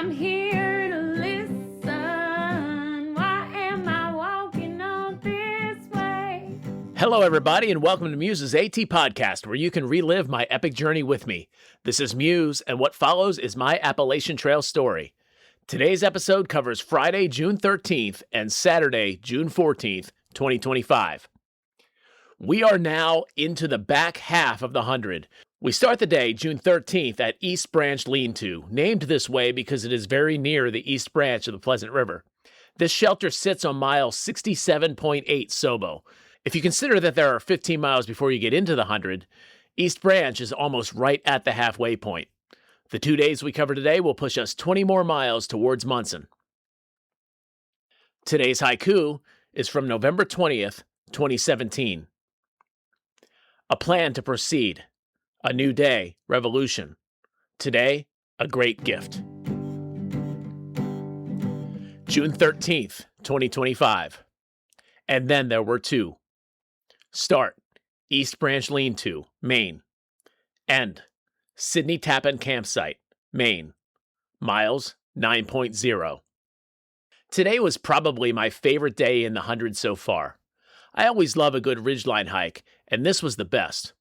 I'm here to listen. Why am I walking on this way? Hello, everybody, and welcome to Muse's AT Podcast, where you can relive my epic journey with me. This is Muse, and what follows is my Appalachian Trail story. Today's episode covers Friday, June 13th and Saturday, June 14th, 2025. We are now into the back half of the 100. We start the day, June 13th, at East Branch Lean-To, named this way because it is very near the East Branch of the Pleasant River. This shelter sits on mile 67.8 Sobo. If you consider that there are 15 miles before you get into the 100, East Branch is almost right at the halfway point. The 2 days we cover today will push us 20 more miles towards Munson. Today's haiku is from November 20th, 2017. A plan to proceed. A new day, revolution. Today, a great gift. June 13th, 2025. And then there were two. Start, East Branch Lean-To, Maine. End, Sidney Tappan Campsite, Maine. Miles, 9.0. Today was probably my favorite day in the 100 so far. I always love a good ridgeline hike, and this was the best.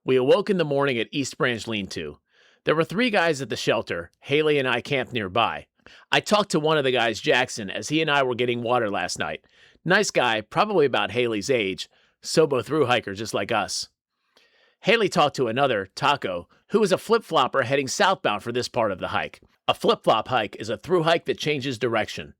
We awoke in the morning at East Branch Lean-To. There were 3 guys at the shelter. Haley and I camped nearby. I talked to one of the guys, Jackson, as he and I were getting water last night. Nice guy, probably about Haley's age, Sobo through hiker just like us. Haley talked to another, Taco, who was a flip-flopper heading southbound for this part of the hike. A flip-flop hike is a through hike that changes direction.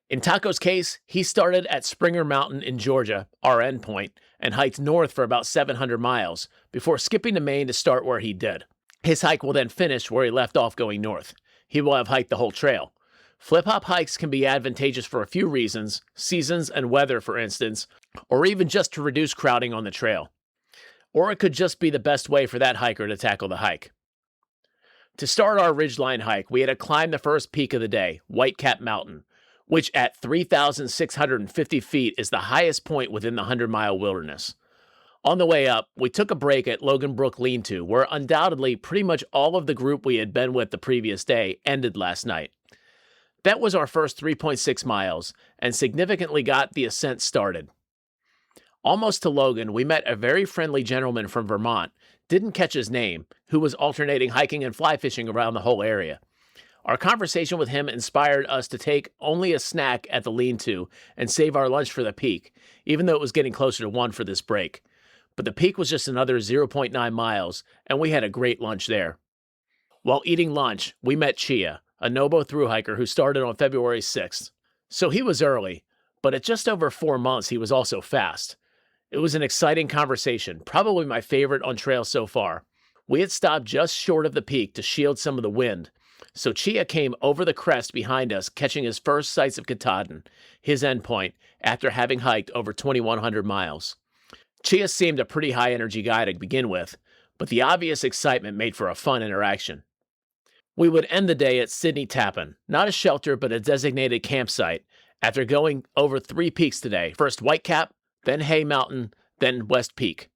In Taco's case, he started at Springer Mountain in Georgia, our endpoint, and hiked north for about 700 miles, before skipping to Maine to start where he did. His hike will then finish where he left off going north. He will have hiked the whole trail. Flip-hop hikes can be advantageous for a few reasons, seasons and weather for instance, or even just to reduce crowding on the trail. Or it could just be the best way for that hiker to tackle the hike. To start our ridgeline hike, we had to climb the first peak of the day, Whitecap Mountain, which at 3,650 feet is the highest point within the 100-mile wilderness. On the way up, we took a break at Logan Brook Lean-To, where undoubtedly pretty much all of the group we had been with the previous day ended last night. That was our first 3.6 miles, and significantly got the ascent started. Almost to Logan, we met a very friendly gentleman from Vermont, didn't catch his name, who was alternating hiking and fly fishing around the whole area. Our conversation with him inspired us to take only a snack at the Lean-To and save our lunch for the peak, even though it was getting closer to 1 for this break. But the peak was just another 0.9 miles, and we had a great lunch there. While eating lunch, we met Chia, a NoBo through hiker who started on February 6th. So he was early, but at just over 4 months, he was also fast. It was an exciting conversation, probably my favorite on trail so far. We had stopped just short of the peak to shield some of the wind, so Chia came over the crest behind us, catching his first sights of Katahdin, his endpoint, after having hiked over 2,100 miles. Chia seemed a pretty high-energy guy to begin with, but the obvious excitement made for a fun interaction. We would end the day at Sidney Tappan, not a shelter but a designated campsite, after going over 3 peaks today, first Whitecap, then Hay Mountain, then West Peak.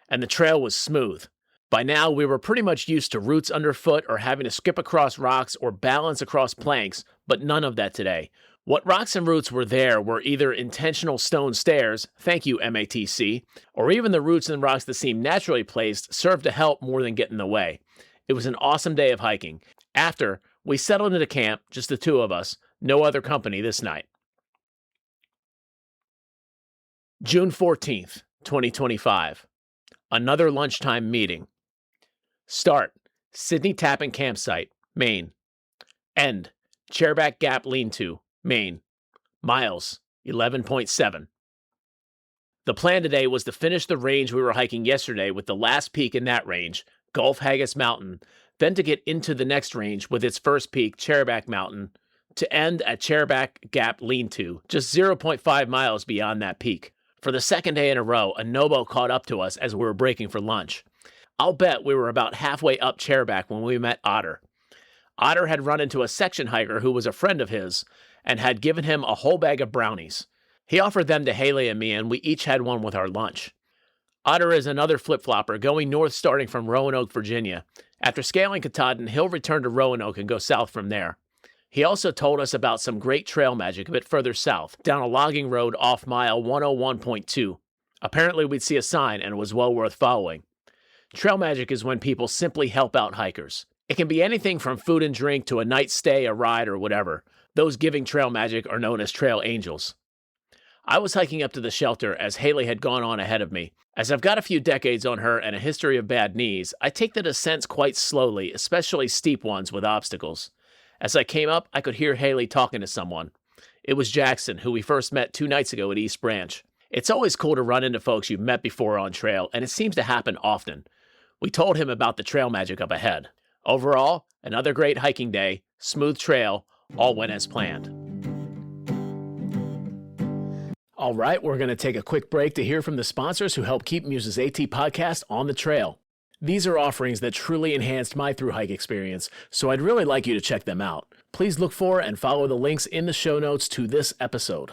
And the trail was smooth. By now, we were pretty much used to roots underfoot or having to skip across rocks or balance across planks, but none of that today. What rocks and roots were there were either intentional stone stairs, thank you MATC, or even the roots and rocks that seemed naturally placed served to help more than get in the way. It was an awesome day of hiking. After, we settled into camp, just the 2 of us, no other company this night. June 14th, 2025. Another lunchtime meeting. Start, Sidney Tappan Campsite, Maine. End, Chairback Gap Lean-To, Maine. Miles, 11.7. The plan today was to finish the range we were hiking yesterday with the last peak in that range, Gulf Haggis Mountain, then to get into the next range with its first peak, Chairback Mountain, to end at Chairback Gap Lean-To, just 0.5 miles beyond that peak. For the second day in a row, a NoBo caught up to us as we were breaking for lunch. I'll bet we were about halfway up Chairback when we met Otter. Otter had run into a section hiker who was a friend of his and had given him a whole bag of brownies. He offered them to Haley and me, and we each had one with our lunch. Otter is another flip-flopper going north starting from Roanoke, Virginia. After scaling Katahdin, he'll return to Roanoke and go south from there. He also told us about some great trail magic a bit further south, down a logging road off mile 101.2. Apparently we'd see a sign and it was well worth following. Trail magic is when people simply help out hikers. It can be anything from food and drink to a night stay, a ride, or whatever. Those giving trail magic are known as trail angels. I was hiking up to the shelter as Haley had gone on ahead of me. As I've got a few decades on her and a history of bad knees, I take the descents quite slowly, especially steep ones with obstacles. As I came up, I could hear Haley talking to someone. It was Jackson, who we first met 2 nights ago at East Branch. It's always cool to run into folks you've met before on trail, and it seems to happen often. We told him about the trail magic up ahead. Overall, another great hiking day, smooth trail, all went as planned. All right, we're going to take a quick break to hear from the sponsors who help keep Muse's AT podcast on the trail. These are offerings that truly enhanced my thru-hike experience, so I'd really like you to check them out. Please look for and follow the links in the show notes to this episode.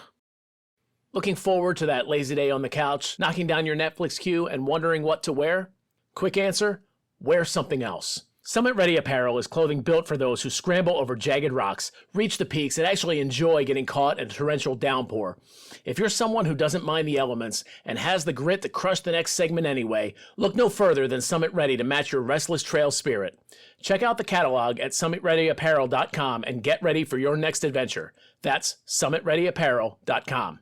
Looking forward to that lazy day on the couch, knocking down your Netflix queue and wondering what to wear? Quick answer, wear something else. Summit Ready apparel is clothing built for those who scramble over jagged rocks, reach the peaks, and actually enjoy getting caught in a torrential downpour. If you're someone who doesn't mind the elements and has the grit to crush the next segment anyway, look no further than Summit Ready to match your restless trail spirit. Check out the catalog at summitreadyapparel.com and get ready for your next adventure. That's summitreadyapparel.com.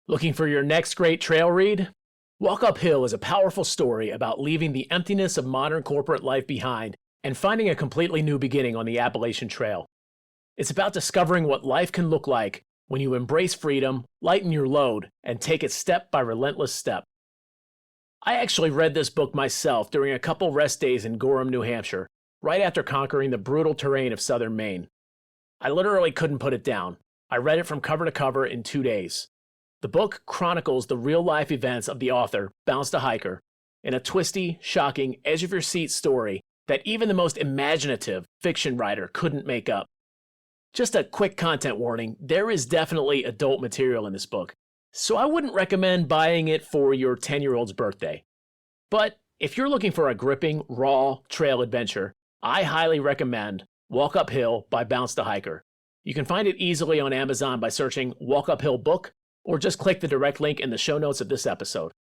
Looking for your next great trail read? Walk Uphill is a powerful story about leaving the emptiness of modern corporate life behind and finding a completely new beginning on the Appalachian Trail. It's about discovering what life can look like when you embrace freedom, lighten your load, and take it step by relentless step. I actually read this book myself during a couple rest days in Gorham, New Hampshire, right after conquering the brutal terrain of southern Maine. I literally couldn't put it down. I read it from cover to cover in 2 days. The book chronicles the real-life events of the author, Bounce the Hiker, in a twisty, shocking, edge-of-your-seat story that even the most imaginative fiction writer couldn't make up. Just a quick content warning, there is definitely adult material in this book, so I wouldn't recommend buying it for your 10-year-old's birthday. But if you're looking for a gripping, raw trail adventure, I highly recommend Walk Uphill by Bounce the Hiker. You can find it easily on Amazon by searching Walk Uphill Book, or just click the direct link in the show notes of this episode.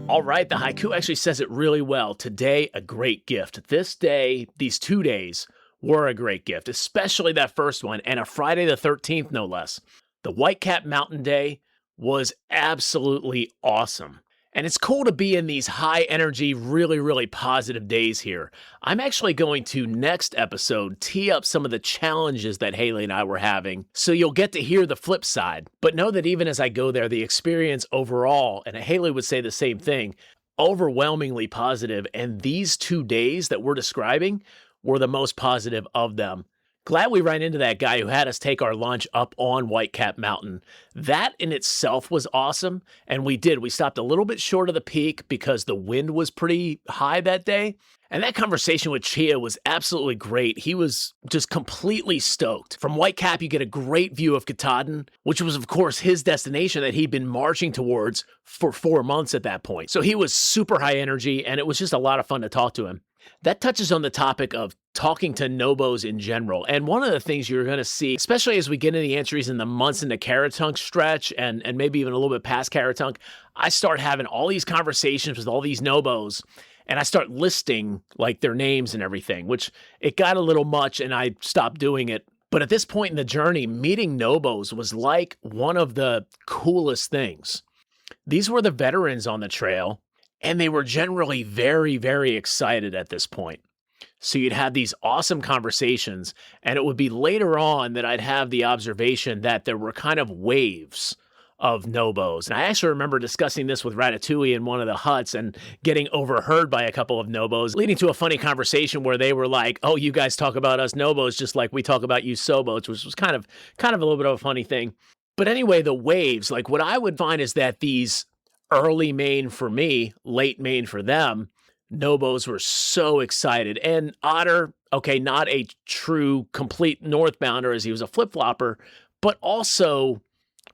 All right, the haiku actually says it really well. Today, a great gift. This day, these 2 days, were a great gift, especially that first one, and a Friday the 13th, no less. The Whitecap Mountain Day was absolutely awesome. And it's cool to be in these high energy, really, really positive days here. I'm actually going to, next episode, tee up some of the challenges that Haley and I were having, so you'll get to hear the flip side. But know that even as I go there, the experience overall, and Haley would say the same thing, overwhelmingly positive, and these 2 days that we're describing were the most positive of them. Glad we ran into that guy who had us take our lunch up on Whitecap Mountain. That in itself was awesome, and we did. We stopped a little bit short of the peak because the wind was pretty high that day. And that conversation with Chia was absolutely great. He was just completely stoked. From Whitecap, you get a great view of Katahdin, which was, of course, his destination that he'd been marching towards for 4 months at that point. So he was super high energy, and it was just a lot of fun to talk to him. That touches on the topic of talking to NoBos in general. And one of the things you're going to see, especially as we get into the entries in the months into Caratunk stretch and maybe even a little bit past Caratunk, I start having all these conversations with all these NoBos, and I start listing like their names and everything, which it got a little much and I stopped doing it. But at this point in the journey, meeting NoBos was like one of the coolest things. These were the veterans on the trail, and they were generally very, very excited at this point. So you'd have these awesome conversations, and it would be later on that I'd have the observation that there were kind of waves of NoBos. And I actually remember discussing this with Ratatouille in one of the huts and getting overheard by a couple of NoBos, leading to a funny conversation where they were like, oh, you guys talk about us NoBos just like we talk about you Sobots, which was kind of a little bit of a funny thing. But anyway, the waves, like what I would find is that these early Maine for me, late Maine for them, NoBos were so excited. And Otter, okay, not a true complete northbounder as he was a flip-flopper, but also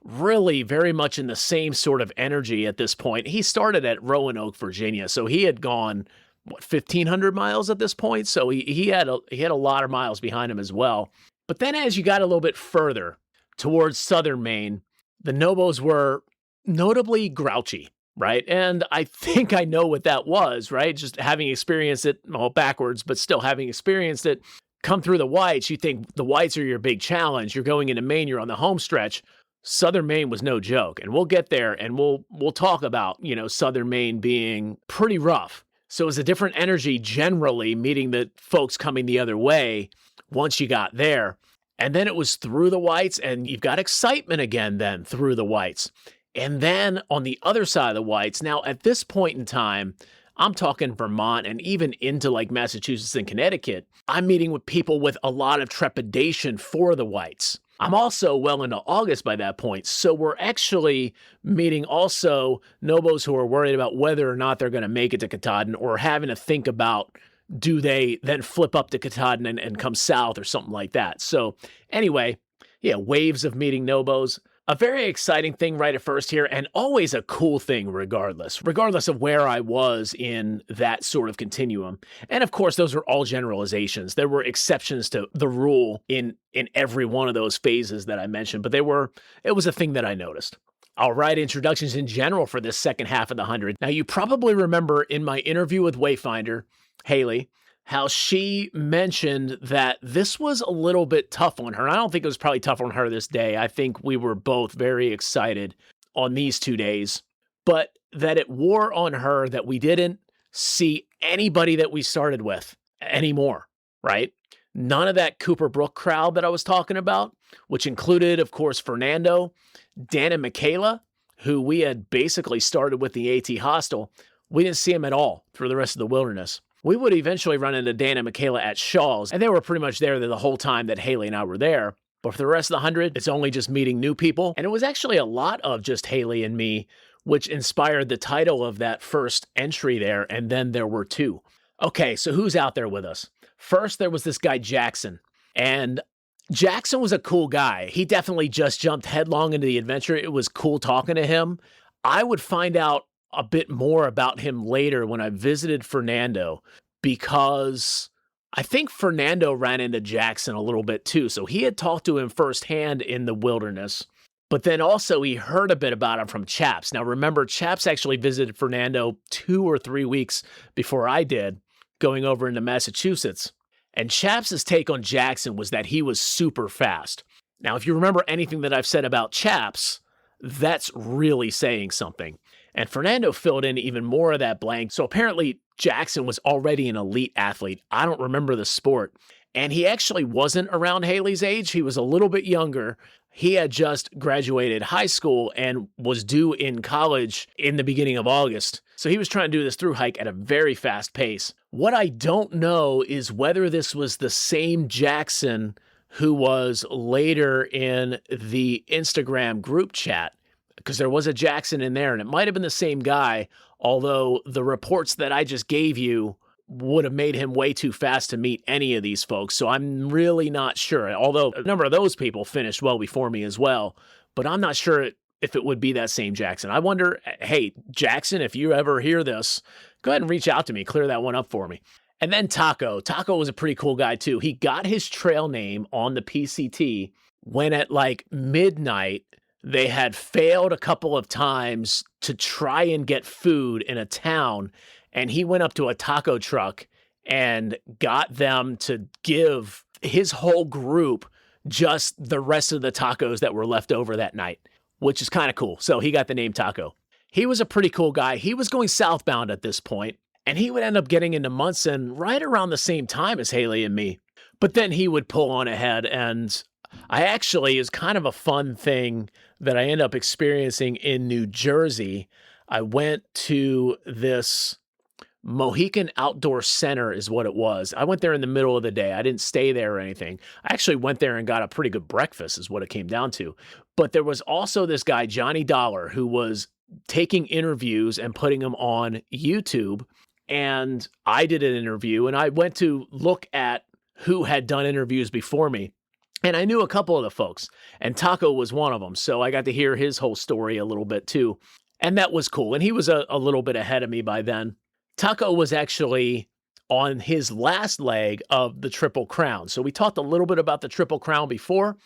really very much in the same sort of energy at this point. He started at Roanoke, Virginia, so he had gone, 1,500 miles at this point. So he had a lot of miles behind him as well. But then as you got a little bit further towards southern Maine, the NoBos were notably grouchy, right? And I think I know what that was, right? Just having experienced it, well, backwards, but still having experienced it, come through the whites, you think the whites are your big challenge. You're going into Maine, you're on the home stretch. Southern Maine was no joke, and we'll get there and we'll talk about, southern Maine being pretty rough. So it was a different energy generally meeting the folks coming the other way once you got there. And then it was through the whites, and you've got excitement again then through the whites. And then on the other side of the whites, now at this point in time, I'm talking Vermont and even into like Massachusetts and Connecticut, I'm meeting with people with a lot of trepidation for the whites. I'm also well into August by that point, so we're actually meeting also NoBos who are worried about whether or not they're going to make it to Katahdin, or having to think about, do they then flip up to Katahdin and come south or something like that. So anyway, yeah, waves of meeting NoBos. A very exciting thing right at first here, and always a cool thing regardless of where I was in that sort of continuum. And of course, those are all generalizations. There were exceptions to the rule in every one of those phases that I mentioned, but it was a thing that I noticed. All right, introductions in general for this second half of the 100. Now, you probably remember in my interview with Wayfinder, Haley, how she mentioned that this was a little bit tough on her. I don't think it was probably tough on her this day. I think we were both very excited on these 2 days, but that it wore on her that we didn't see anybody that we started with anymore, right? None of that Cooper Brook crowd that I was talking about, which included, of course, Fernando, Dan and Michaela, who we had basically started with the AT Hostel. We didn't see them at all through the rest of the wilderness. We would eventually run into Dan and Michaela at Shaw's, and they were pretty much there the whole time that Haley and I were there. But for the rest of the 100, it's only just meeting new people. And it was actually a lot of just Haley and me, which inspired the title of that first entry there, and then there were 2. Okay, so who's out there with us? First, there was this guy, Jackson. And Jackson was a cool guy. He definitely just jumped headlong into the adventure. It was cool talking to him. I would find out a bit more about him later when I visited Fernando, because I think Fernando ran into Jackson a little bit too. So he had talked to him firsthand in the wilderness, but then also he heard a bit about him from Chaps. Now remember, Chaps actually visited Fernando 2 or 3 weeks before I did, going over into Massachusetts. And Chaps' take on Jackson was that he was super fast. Now, if you remember anything that I've said about Chaps, that's really saying something. And Fernando filled in even more of that blank. So apparently Jackson was already an elite athlete. I don't remember the sport. And he actually wasn't around Haley's age. He was a little bit younger. He had just graduated high school and was due in college in the beginning of August. So he was trying to do this through hike at a very fast pace. What I don't know is whether this was the same Jackson who was later in the Instagram group chat, because there was a Jackson in there, and it might have been the same guy, although the reports that I just gave you would have made him way too fast to meet any of these folks. So I'm really not sure, although a number of those people finished well before me as well, but I'm not sure if it would be that same Jackson. I wonder, hey, Jackson, if you ever hear this, go ahead and reach out to me, clear that one up for me. And then Taco. Taco was a pretty cool guy too. He got his trail name on the PCT when at like midnight, they had failed a couple of times to try and get food in a town, and he went up to a taco truck and got them to give his whole group just the rest of the tacos that were left over that night, which is kind of cool. So he got the name Taco. He was a pretty cool guy. He was going southbound at this point, and he would end up getting into Munson right around the same time as Haley and me. But then he would pull on ahead, and I actually, is kind of a fun thing that I end up experiencing in New Jersey. I went to this Mohican Outdoor Center is what it was. I went there in the middle of the day. I didn't stay there or anything. I actually went there and got a pretty good breakfast is what it came down to. But there was also this guy, Johnny Dollar, who was taking interviews and putting them on YouTube. And I did an interview, and I went to look at who had done interviews before me. And I knew a couple of the folks, and Taco was one of them. So I got to hear his whole story a little bit too. And that was cool. And he was a little bit ahead of me by then. Taco was actually on his last leg of the Triple Crown. So we talked a little bit about the Triple Crown before.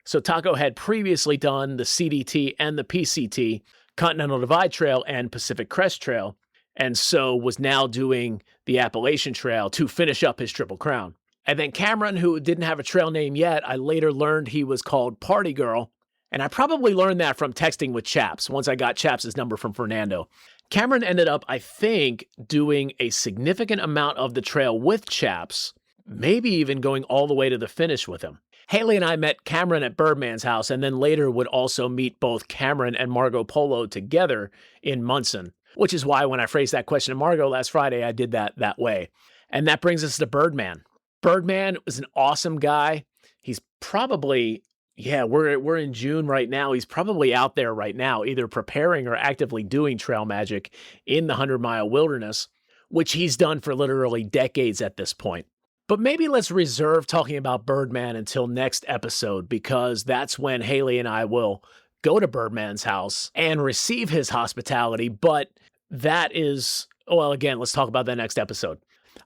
So Taco had previously done the CDT and the PCT, Continental Divide Trail and Pacific Crest Trail, and so was now doing the Appalachian Trail to finish up his Triple Crown. And then Cameron, who didn't have a trail name yet, I later learned he was called Party Girl, and I probably learned that from texting with Chaps once I got Chaps' number from Fernando. Cameron ended up, I think, doing a significant amount of the trail with Chaps, maybe even going all the way to the finish with him. Haley and I met Cameron at Birdman's house, and then later would also meet both Cameron and Margot Polo together in Munson, which is why when I phrased that question to Margot last Friday, I did that way. And that brings us to Birdman. Birdman was an awesome guy. He's probably, we're in June right now. He's probably out there right now, either preparing or actively doing trail magic in the 100-mile wilderness, which he's done for literally decades at this point. But maybe let's reserve talking about Birdman until next episode, because that's when Haley and I will go to Birdman's house and receive his hospitality. But that is, well, again, let's talk about that next episode.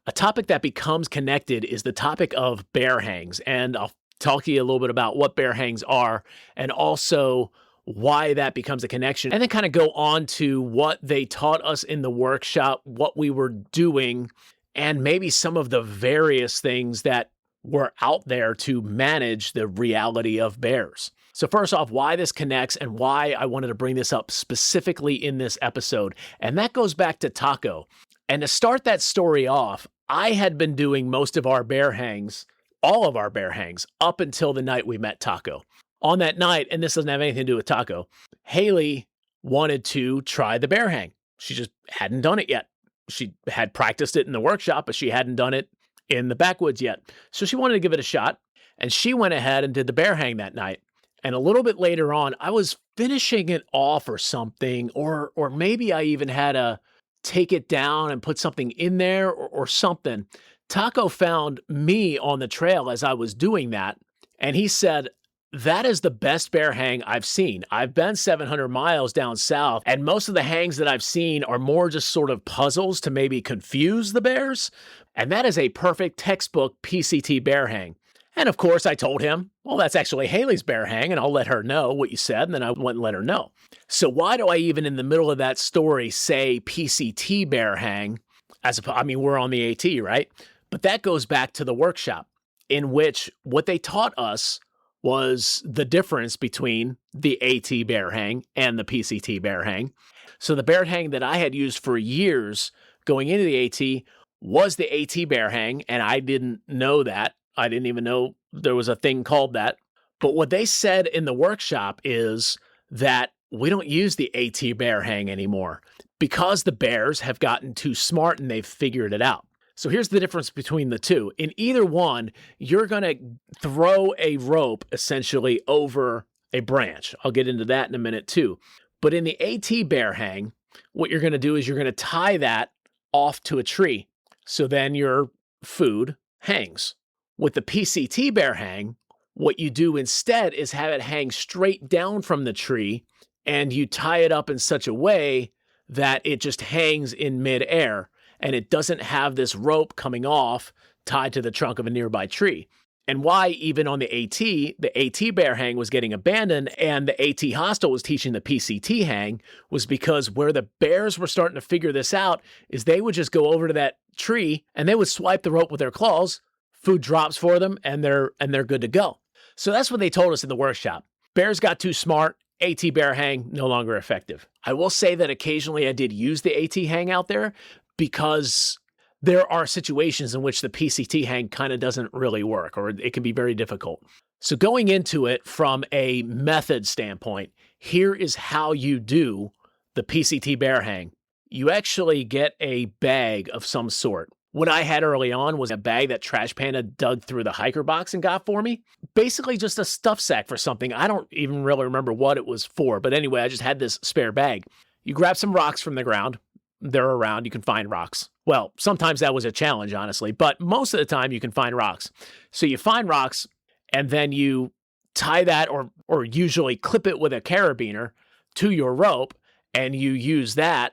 A topic that becomes connected is the topic of bear hangs. And I'll talk to you a little bit about what bear hangs are and also why that becomes a connection. And then kind of go on to what they taught us in the workshop, what we were doing, and maybe some of the various things that were out there to manage the reality of bears. So first off, why this connects and why I wanted to bring this up specifically in this episode. And that goes back to Taco. And to start that story off, I had been doing most of our bear hangs, all of our bear hangs, up until the night we met Taco. On that night, and this doesn't have anything to do with Taco, Haley wanted to try the bear hang. She just hadn't done it yet. She had practiced it in the workshop, but she hadn't done it in the backwoods yet. So she wanted to give it a shot, and she went ahead and did the bear hang that night. And a little bit later on, I was finishing it off or something, or maybe I even had to take it down and put something in there or something. Taco found me on the trail as I was doing that, and he said, "That is the best bear hang I've seen. I've been 700 miles down south, and most of the hangs that I've seen are more just sort of puzzles to maybe confuse the bears. And that is a perfect textbook PCT bear hang." And of course, I told him, well, that's actually Haley's bear hang, and I'll let her know what you said, and then I went and let her know. So why do I even in the middle of that story say PCT bear hang? We're on the AT, right? But that goes back to the workshop, in which what they taught us was the difference between the AT bear hang and the PCT bear hang. So the bear hang that I had used for years going into the AT was the AT bear hang, and I didn't know that. I didn't even know there was a thing called that. But what they said in the workshop is that we don't use the AT bear hang anymore because the bears have gotten too smart and they've figured it out. So here's the difference between the two. In either one, you're going to throw a rope essentially over a branch. I'll get into that in a minute too. But in the AT bear hang, what you're going to do is you're going to tie that off to a tree. So then your food hangs. With the PCT bear hang, what you do instead is have it hang straight down from the tree, and you tie it up in such a way that it just hangs in midair, and it doesn't have this rope coming off tied to the trunk of a nearby tree. And why even on the AT bear hang was getting abandoned and the AT hostel was teaching the PCT hang was because where the bears were starting to figure this out is they would just go over to that tree and they would swipe the rope with their claws, food drops for them, and they're good to go. So that's what they told us in the workshop. Bears got too smart, AT bear hang no longer effective. I will say that occasionally I did use the AT hang out there because there are situations in which the PCT hang kind of doesn't really work, or it can be very difficult. So going into it from a method standpoint, here is how you do the PCT bear hang. You actually get a bag of some sort. What I had early on was a bag that Trash Panda dug through the hiker box and got for me. Basically just a stuff sack for something. I don't even really remember what it was for, but anyway, I just had this spare bag. You grab some rocks from the ground. They're around, you can find rocks. Well, sometimes that was a challenge, honestly, but most of the time you can find rocks. So you find rocks and then you tie that or usually clip it with a carabiner to your rope, and you use that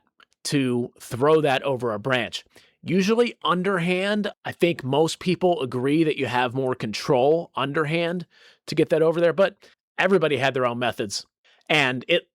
to throw that over a branch. Usually underhand, I think most people agree that you have more control underhand to get that over there, but everybody had their own methods. And it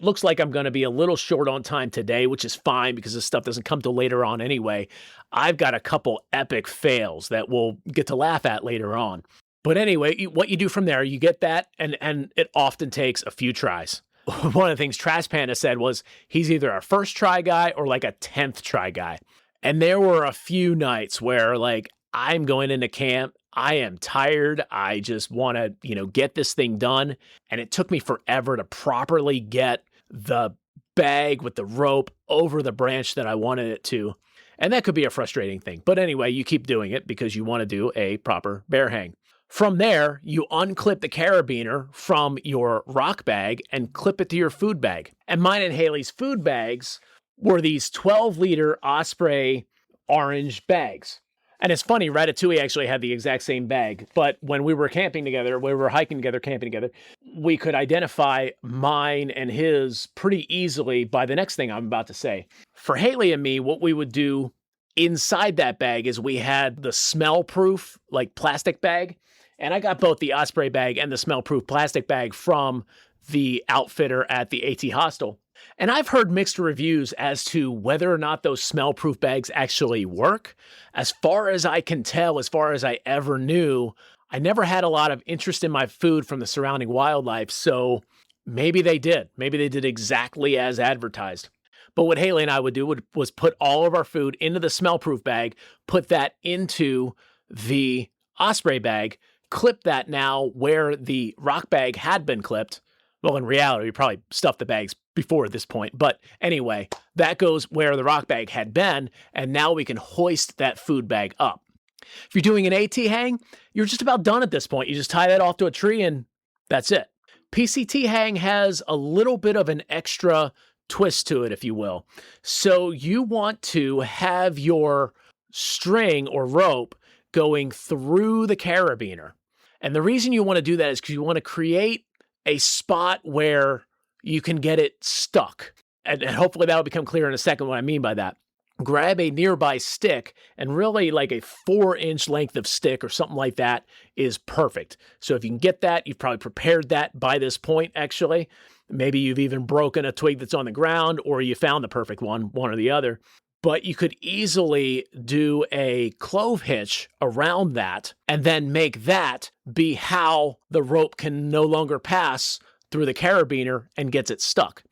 looks like I'm going to be a little short on time today, which is fine because this stuff doesn't come till later on anyway. I've got a couple epic fails that we'll get to laugh at later on. But anyway, what you do from there, you get that, and it often takes a few tries. One of the things Trash Panda said was he's either a first try guy or like a 10th try guy. And there were a few nights where like I'm going into camp, I am tired, I just want to, get this thing done. And it took me forever to properly get the bag with the rope over the branch that I wanted it to. And that could be a frustrating thing. But anyway, you keep doing it because you want to do a proper bear hang. From there, you unclip the carabiner from your rock bag and clip it to your food bag. And mine and Haley's food bags were these 12-liter Osprey orange bags. And it's funny, Ratatouille actually had the exact same bag. But when we were camping together, we were hiking together, camping together, we could identify mine and his pretty easily by the next thing I'm about to say. For Haley and me, what we would do inside that bag is we had the smell-proof, like plastic bag. And I got both the Osprey bag and the smell-proof plastic bag from the outfitter at the AT Hostel. And I've heard mixed reviews as to whether or not those smell-proof bags actually work. As far as I can tell, as far as I ever knew, I never had a lot of interest in my food from the surrounding wildlife, so maybe they did. Maybe they did exactly as advertised. But what Haley and I would do was put all of our food into the smell-proof bag, put that into the Osprey bag, clip that now where the rock bag had been clipped. Well, in reality, we probably stuffed the bags before this point. But anyway, that goes where the rock bag had been, and now we can hoist that food bag up. If you're doing an AT hang, you're just about done at this point. You just tie that off to a tree, and that's it. PCT hang has a little bit of an extra twist to it, if you will. So you want to have your string or rope going through the carabiner. And the reason you want to do that is because you want to create a spot where you can get it stuck. And hopefully that'll become clear in a second what I mean by that. Grab a nearby stick, and really like a 4-inch length of stick or something like that is perfect. So if you can get that, you've probably prepared that by this point, actually. Maybe you've even broken a twig that's on the ground, or you found the perfect one or the other. But you could easily do a clove hitch around that and then make that be how the rope can no longer pass through the carabiner and gets it stuck.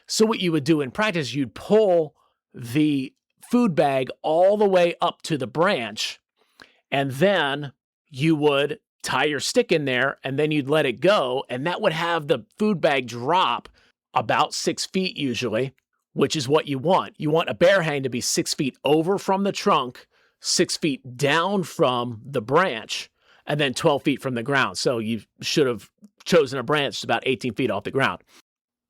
So what you would do in practice, you'd pull the food bag all the way up to the branch, and then you would tie your stick in there, and then you'd let it go, and that would have the food bag drop about 6 feet usually, which is what you want. You want a bear hang to be 6 feet over from the trunk, 6 feet down from the branch, and then 12 feet from the ground. So you should have chosen a branch about 18 feet off the ground.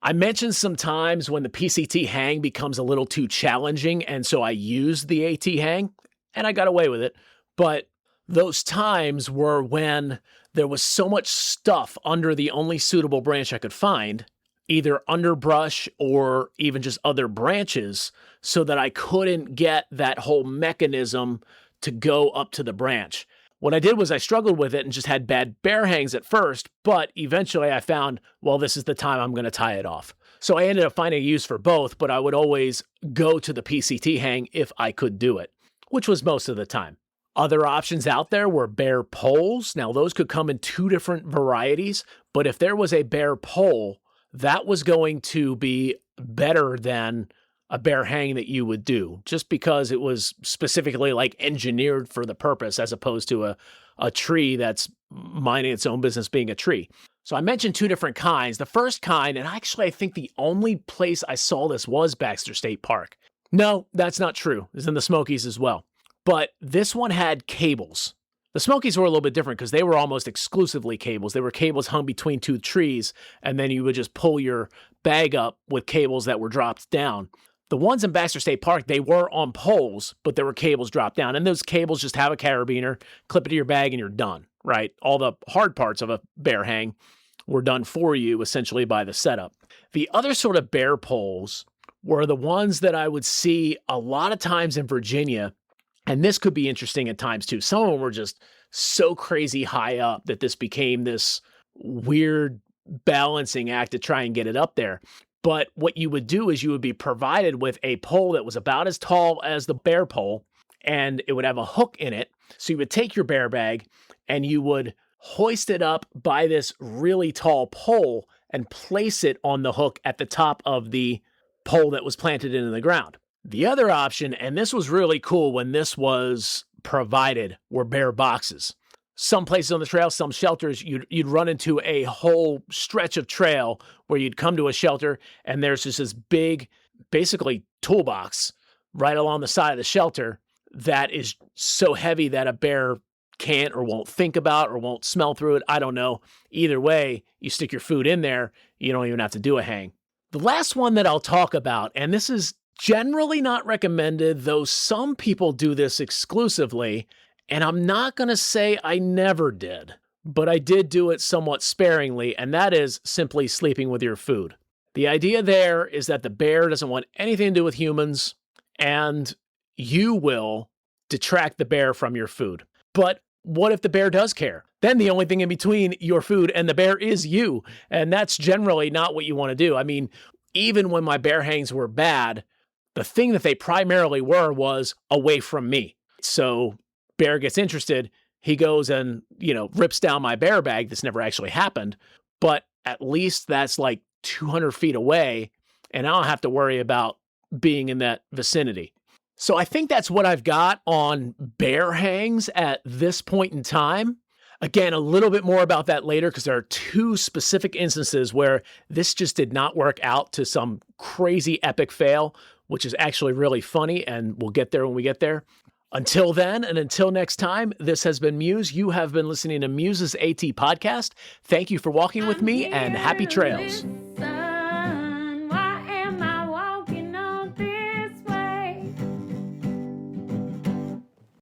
I mentioned some times when the PCT hang becomes a little too challenging, and so I used the AT hang, and I got away with it. But those times were when there was so much stuff under the only suitable branch I could find, either underbrush or even just other branches, so that I couldn't get that whole mechanism to go up to the branch. What I did was I struggled with it and just had bad bear hangs at first, but eventually I found, well, this is the time I'm going to tie it off. So I ended up finding a use for both, but I would always go to the PCT hang if I could do it, which was most of the time. Other options out there were bear poles. Now, those could come in 2 different varieties, but if there was a bear pole, that was going to be better than a bear hang that you would do, just because it was specifically like engineered for the purpose, as opposed to a tree that's minding its own business being a tree. So I mentioned 2 different kinds. The first kind, and actually I think the only place I saw this was Baxter State Park. No, that's not true. It's in the Smokies as well. But this one had cables. The Smokies were a little bit different because they were almost exclusively cables. They were cables hung between 2 trees, and then you would just pull your bag up with cables that were dropped down. The ones in Baxter State Park, they were on poles, but there were cables dropped down. And those cables just have a carabiner, clip it to your bag, and you're done, right? All the hard parts of a bear hang were done for you, essentially, by the setup. The other sort of bear poles were the ones that I would see a lot of times in Virginia. And this could be interesting at times too. Some of them were just so crazy high up that this became this weird balancing act to try and get it up there. But what you would do is you would be provided with a pole that was about as tall as the bear pole, and it would have a hook in it. So you would take your bear bag and you would hoist it up by this really tall pole and place it on the hook at the top of the pole that was planted into the ground. The other option, and this was really cool when this was provided, were bear boxes. Some places on the trail, some shelters, you'd run into a whole stretch of trail where you'd come to a shelter and there's just this big, basically toolbox right along the side of the shelter that is so heavy that a bear can't or won't think about or won't smell through it. I don't know. Either way, you stick your food in there, you don't even have to do a hang. The last one that I'll talk about, and this is generally not recommended, though some people do this exclusively, and I'm not going to say I never did, but I did do it somewhat sparingly, and that is simply sleeping with your food. The idea there is that the bear doesn't want anything to do with humans, and you will detract the bear from your food. But what if the bear does care? Then the only thing in between your food and the bear is you, and that's generally not what you want to do. I mean, even when my bear hangs were bad, the thing that they primarily were was away from me. So bear gets interested, he goes and, rips down my bear bag. This never actually happened, but at least that's like 200 feet away, and I don't have to worry about being in that vicinity. So I think that's what I've got on bear hangs at this point in time. Again, a little bit more about that later because there are two specific instances where this just did not work out to some crazy epic fail, which is actually really funny, and we'll get there when we get there. Until then, and until next time, this has been Muse. You have been listening to Muse's AT Podcast. Thank you for walking with me, and happy trails.